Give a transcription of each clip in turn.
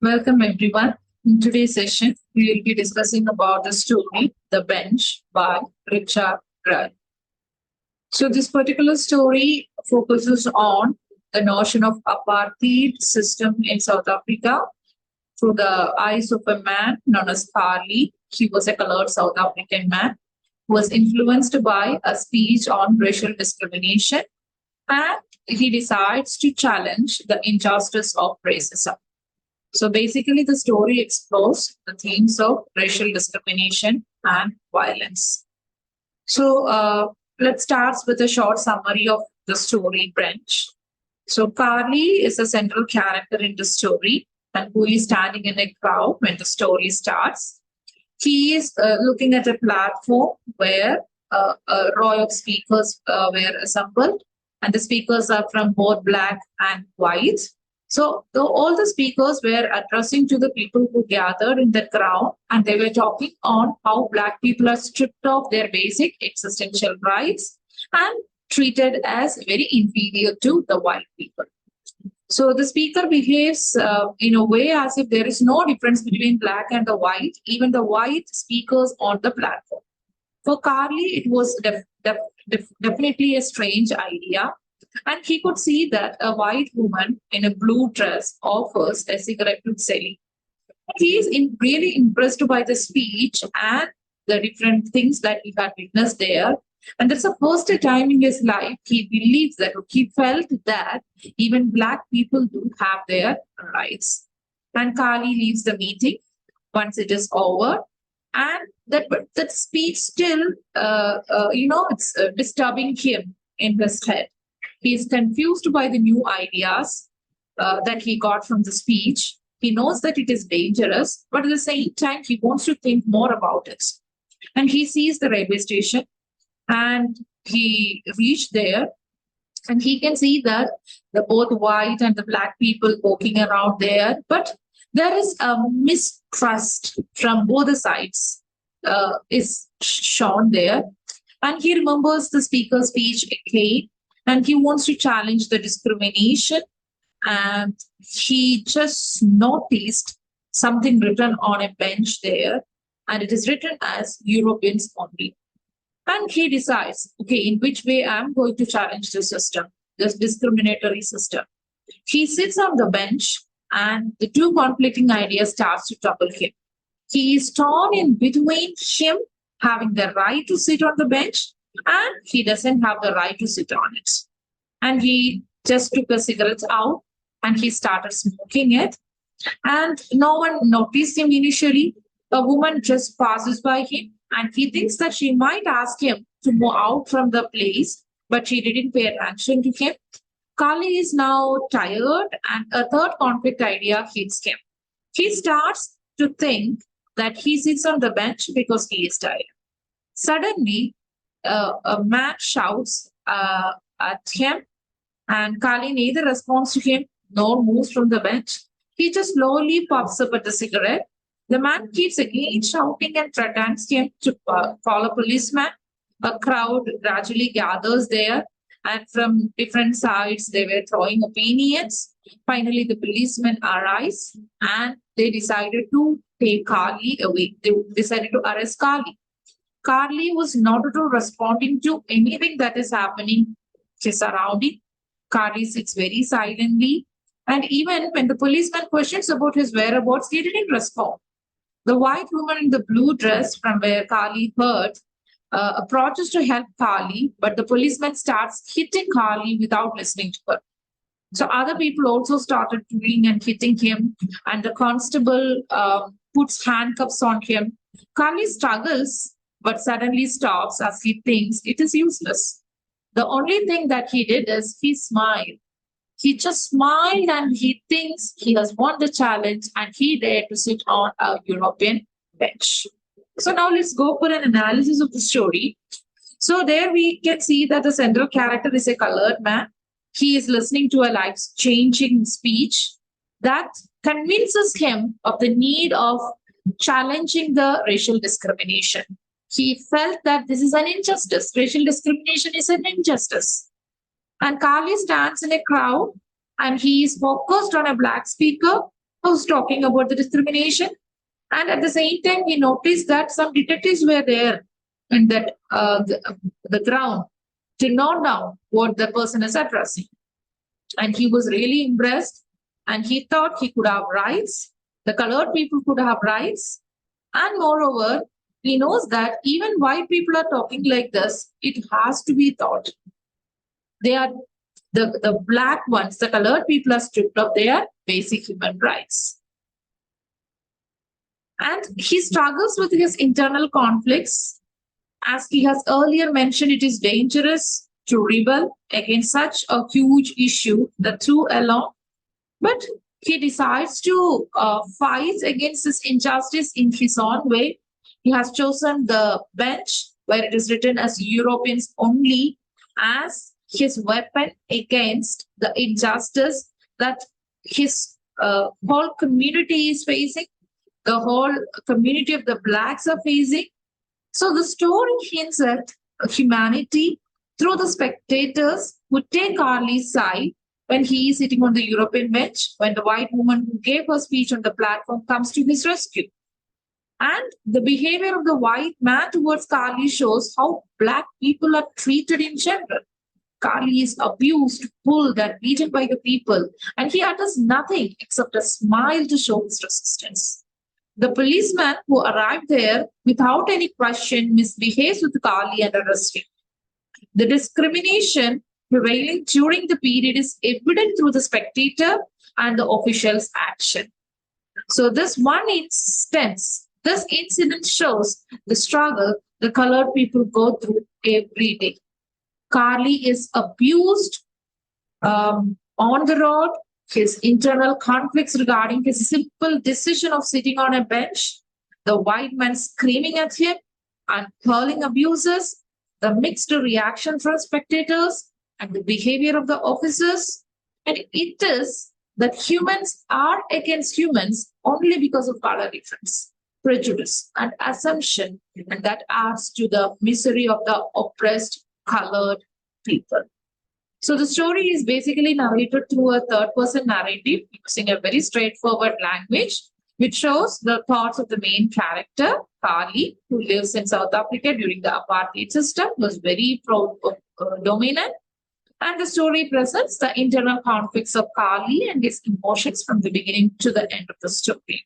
Welcome everyone. In today's session, we will be discussing about the story The Bench by Richard Rive. So this particular story focuses on the notion of apartheid system in South Africa through the eyes of a man known as Carly. He was a colored South African man who was influenced by a speech on racial discrimination, and he decides to challenge the injustice of racism. So basically, the story explores the themes of racial discrimination and violence. So let's start with a short summary of the story branch. So Carly is a central character in the story and who is standing in a crowd when the story starts. He is looking at a platform where a row of speakers were assembled, and the speakers are from both black and white. So all the speakers were addressing to the people who gathered in the crowd, and they were talking on how black people are stripped of their basic existential rights and treated as very inferior to the white people. So the speaker behaves in a way as if there is no difference between black and the white, even the white speakers on the platform. For Carly, it was definitely a strange idea, and he could see that a white woman in a blue dress offers a cigarette to Sally. He is really impressed by the speech and the different things that he had witnessed there. And that's the first time in his life he believes that, he felt that even black people do have their rights. And Kali leaves the meeting once it is over. And that speech still, it's disturbing him in his head. He is confused by the new ideas that he got from the speech. He knows that it is dangerous, but at the same time, he wants to think more about it. And he sees the railway station, and he reached there, and he can see that the both white and the black people walking around there, but there is a mistrust from both the sides is shown there. And he remembers the speaker's speech again, and he wants to challenge the discrimination. And he just noticed something written on a bench there, and it is written as Europeans only. And he decides, okay, in which way I'm going to challenge the system, this discriminatory system. He sits on the bench, and the two conflicting ideas starts to trouble him. He is torn in between him having the right to sit on the bench, and he doesn't have the right to sit on it. And he just took a cigarette out, and he started smoking it. And no one noticed him initially. A woman just passes by him, and he thinks that she might ask him to move out from the place, but she didn't pay attention to him. Kali is now tired, and a third conflict idea hits him. He starts to think that he sits on the bench because he is tired. Suddenly, a man shouts at him, and Kali neither responds to him nor moves from the bench. He just slowly puffs up at the cigarette. The man keeps again shouting and threatens him to call a policeman. A crowd gradually gathers there, and from different sides, they were throwing opinions. Finally, the policemen arrives, and they decided to take Carly away. They decided to arrest Carly. Carly was not at all responding to anything that is happening his surrounding. Carly sits very silently, and even when the policeman questions about his whereabouts, he didn't respond. The white woman in the blue dress from where Carly heard approaches to help Carly, but the policeman starts hitting Carly without listening to her. So other people also started doing and hitting him, and the constable puts handcuffs on him. Carly struggles, but suddenly stops as he thinks it is useless. The only thing that he did is he smiled. He just smiled, and he thinks he has won the challenge, and he dared to sit on a European bench. So now let's go for an analysis of the story. So there we can see that the central character is a colored man. He is listening to a life-changing speech that convinces him of the need of challenging the racial discrimination. He felt that this is an injustice. Racial discrimination is an injustice. And Carly stands in a crowd, and he is focused on a black speaker. was talking about the discrimination. And at the same time, he noticed that some detectives were there in that the ground to note down what the person is addressing. And he was really impressed. And he thought he could have rights. The colored people could have rights. And moreover, he knows that even white people are talking like this, it has to be thought. They are the black ones, the colored people are stripped of their basic human rights. And he struggles with his internal conflicts. As he has earlier mentioned, it is dangerous to rebel against such a huge issue, the two alone. But he decides to fight against this injustice in his own way. He has chosen the bench where it is written as Europeans only as his weapon against the injustice that his whole community is facing, the whole community of the blacks are facing. So the story hints at humanity through the spectators who take Carly's side when he is sitting on the European bench, when the white woman who gave her speech on the platform comes to his rescue. And the behavior of the white man towards Carly shows how black people are treated in general. Carly is abused, pulled, and beaten by the people, and he utters nothing except a smile to show his resistance. The policeman who arrived there without any question misbehaves with Carly and arrests him. The discrimination prevailing during the period is evident through the spectator and the official's action. So this incident shows the struggle the colored people go through every day. Carly is abused on the road. His internal conflicts regarding his simple decision of sitting on a bench, the white man screaming at him and hurling abuses, the mixed reaction from spectators, and the behavior of the officers. And it is that humans are against humans only because of color difference, prejudice, and assumption, and that adds to the misery of the oppressed colored people. So the story is basically narrated through a third person narrative using a very straightforward language, which shows the thoughts of the main character, Carly, who lives in South Africa during the apartheid system, was very dominant. And the story presents the internal conflicts of Carly and his emotions from the beginning to the end of the story.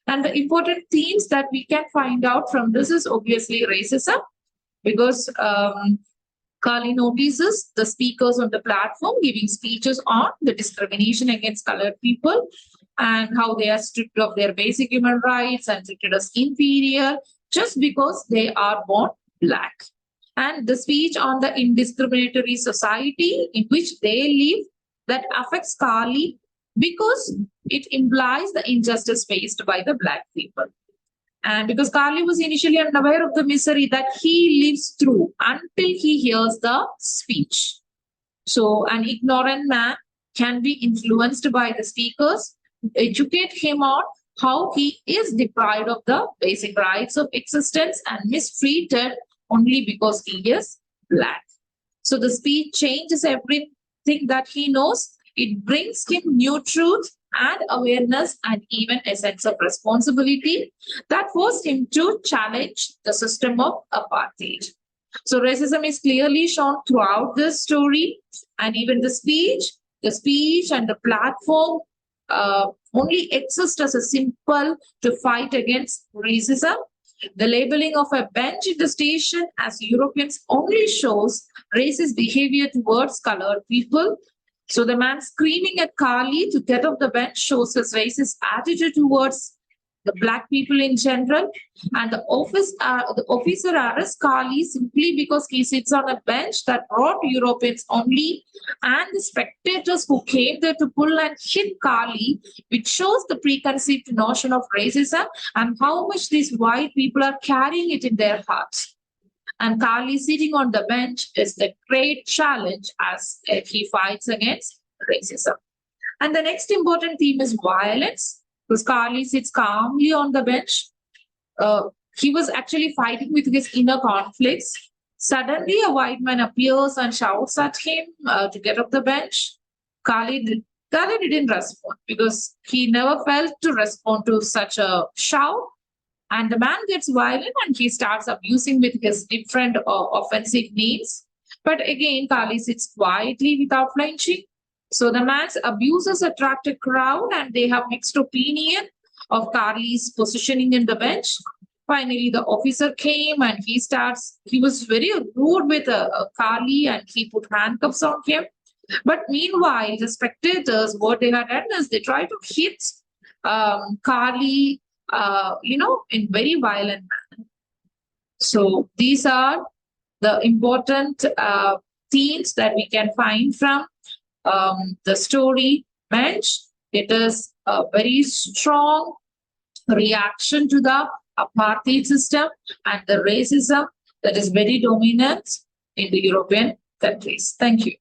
And the important themes that we can find out from this is obviously racism, because Carly notices the speakers on the platform giving speeches on the discrimination against colored people and how they are stripped of their basic human rights and treated as inferior just because they are born black. And the speech on the indiscriminatory society in which they live that affects Carly because it implies the injustice faced by the black people. And because Carly was initially unaware of the misery that he lives through until he hears the speech. So, an ignorant man can be influenced by the speakers, educate him on how he is deprived of the basic rights of existence and mistreated only because he is black. So, the speech changes everything that he knows. It brings him new truth and awareness and even a sense of responsibility that forced him to challenge the system of apartheid. So racism is clearly shown throughout this story, and even the speech and the platform only exist as a symbol to fight against racism. The labeling of a bench in the station as Europeans only shows racist behavior towards colored people. So the man screaming at Carly to get off the bench shows his racist attitude towards the black people in general. And the officer arrests Carly simply because he sits on a bench that brought Europeans only, and the spectators who came there to pull and hit Carly, which shows the preconceived notion of racism and how much these white people are carrying it in their hearts. And Carly sitting on the bench is the great challenge as he fights against racism. And the next important theme is violence, because Carly sits calmly on the bench. He was actually fighting with his inner conflicts. Suddenly, a white man appears and shouts at him to get off the bench. Carly Carly didn't respond because he never felt to respond to such a shout. And the man gets violent and he starts abusing with his different offensive names. But again, Kali sits quietly without flinching. So the man's abuses attract a crowd and they have mixed opinion of Carly's positioning in the bench. Finally, the officer came and he was very rude with Carly and he put handcuffs on him. But meanwhile, the spectators, what they had done is they tried to hit Carly, in very violent manner. So these are the important themes that we can find from the story Bench. It is a very strong reaction to the apartheid system and the racism that is very dominant in the European countries. Thank you.